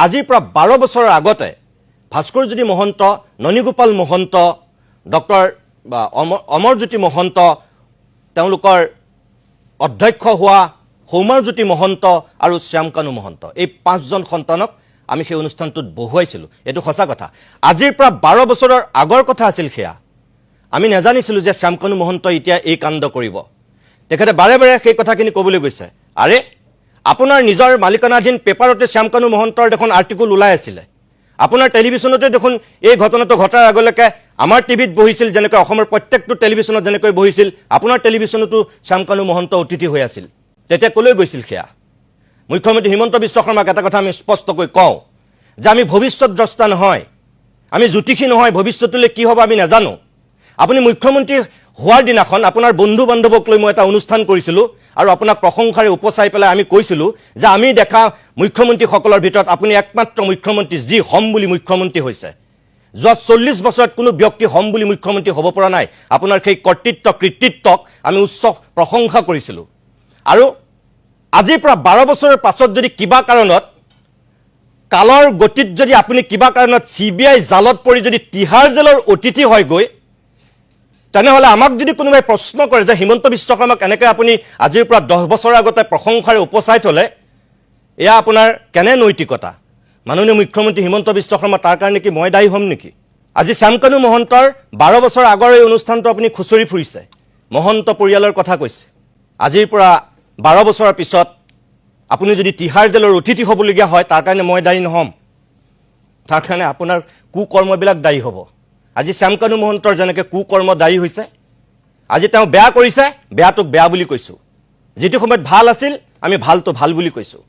আজিৰ পৰা 12 বছৰৰ আগতে ভাস্কৰজ্যোতি মহন্ত, ননীগোপাল মহন্ত, ডক্টৰ অমৰজ্যোতি মহন্ত, তেওঁলোকৰ অধ্যক্ষ হোৱা সৌমাৰজ্যোতি মহন্ত আৰু শ্যামকানু মহন্ত, এই 5জন সন্তানক আমি সেই অনুষ্ঠানটোত বহুৱাইছিলোঁ। এইটো সঁচা কথা। আজিৰ পৰা 12 বছৰৰ আগৰ কথা আছিল সেয়া। আমি নাজানিছিলোঁ যে শ্যামকানু মহন্ত এতিয়া এই কাণ্ড কৰিব। তেখেতে বাৰে বাৰে সেই কথাখিনি ক'বলৈ গৈছে, আৰে আপোনাৰ নিজৰ মালিকানাধীন পেপাৰতে শ্যামকানু মহন্তৰ দেখোন আৰ্টিকল ওলাই আছিলে, আপোনাৰ টেলিভিশ্যনতে দেখোন এই ঘটনাটো ঘটাৰ আগলৈকে আমাৰ টিভিত বহিছিল, যেনেকৈ অসমৰ প্ৰত্যেকটো টেলিভিশ্যনত যেনেকৈ বহিছিল, আপোনাৰ টেলিভিশ্যনতো শ্যামকানু মহন্ত অতিথি হৈ আছিল। তেতিয়া ক'লৈ গৈছিল সেয়া? মুখ্যমন্ত্ৰী হিমন্ত বিশ্ব শৰ্মাক এটা কথা আমি স্পষ্টকৈ কওঁ যে আমি ভৱিষ্যত দ্ৰষ্টা নহয়, আমি জ্যোতিষী নহয়, ভৱিষ্যতলৈ কি হ'ব আমি নাজানো। আপুনি মুখ্যমন্ত্ৰী হোৱাৰ দিনাখন আপোনাৰ বন্ধু বান্ধৱক লৈ মই এটা অনুষ্ঠান কৰিছিলোঁ আৰু আপোনাক প্ৰশংসাৰে উপচাই পেলাই আমি কৈছিলোঁ যে আমি দেখা মুখ্যমন্ত্ৰীসকলৰ ভিতৰত আপুনি একমাত্ৰ মুখ্যমন্ত্ৰী যি হম বুলি মুখ্যমন্ত্ৰী হৈছে। যোৱা 40 বছৰত কোনো ব্যক্তি হম বুলি মুখ্যমন্ত্ৰী হ'ব পৰা নাই। আপোনাৰ সেই কৃতিত্বক আমি উচ্চ প্ৰশংসা কৰিছিলোঁ। আৰু আজিৰ পৰা 12 বছৰৰ পাছত যদি কিবা কাৰণত কালৰ গতিত যদি আপুনি কিবা কাৰণত CBI জালত পৰি যদি তিহাৰ জেলৰ অতিথি হয়গৈ, তেনেহ'লে আমাক যদি কোনোবাই প্ৰশ্ন কৰে যে হিমন্ত বিশ্ব শৰ্মাক এনেকৈ আপুনি আজিৰ পৰা 10 বছৰৰ আগতে প্ৰশংসাৰে উপচাই থ'লে, এয়া আপোনাৰ কেনে নৈতিকতা? মাননীয় মুখ্যমন্ত্ৰী হিমন্ত বিশ্ব শৰ্মা, তাৰ কাৰণে কি মই দায়ী হ'ম নেকি? আজি শ্যামকানু মহন্তৰ 12 বছৰ আগৰ এই অনুষ্ঠানটো আপুনি খুচৰি ফুৰিছে, মহন্ত পৰিয়ালৰ কথা কৈছে। আজিৰ পৰা 12 বছৰৰ পিছত আপুনি যদি তিহাৰ জেলৰ অতিথি হ'বলগীয়া হয়, তাৰ কাৰণে মই দায়ী নহ'ম, তাৰ কাৰণে আপোনাৰ কুকৰ্মবিলাক দায়ী হ'ব। আজি শ্যামকানু মহন্তৰ যেনেকৈ কুকৰ্ম দায়ী হৈছে, আজি তেওঁ বেয়া কৰিছে, বেয়াটোক বেয়া বুলি কৈছোঁ, যিটো সময়ত ভাল আছিল আমি ভালটো ভাল বুলি কৈছোঁ।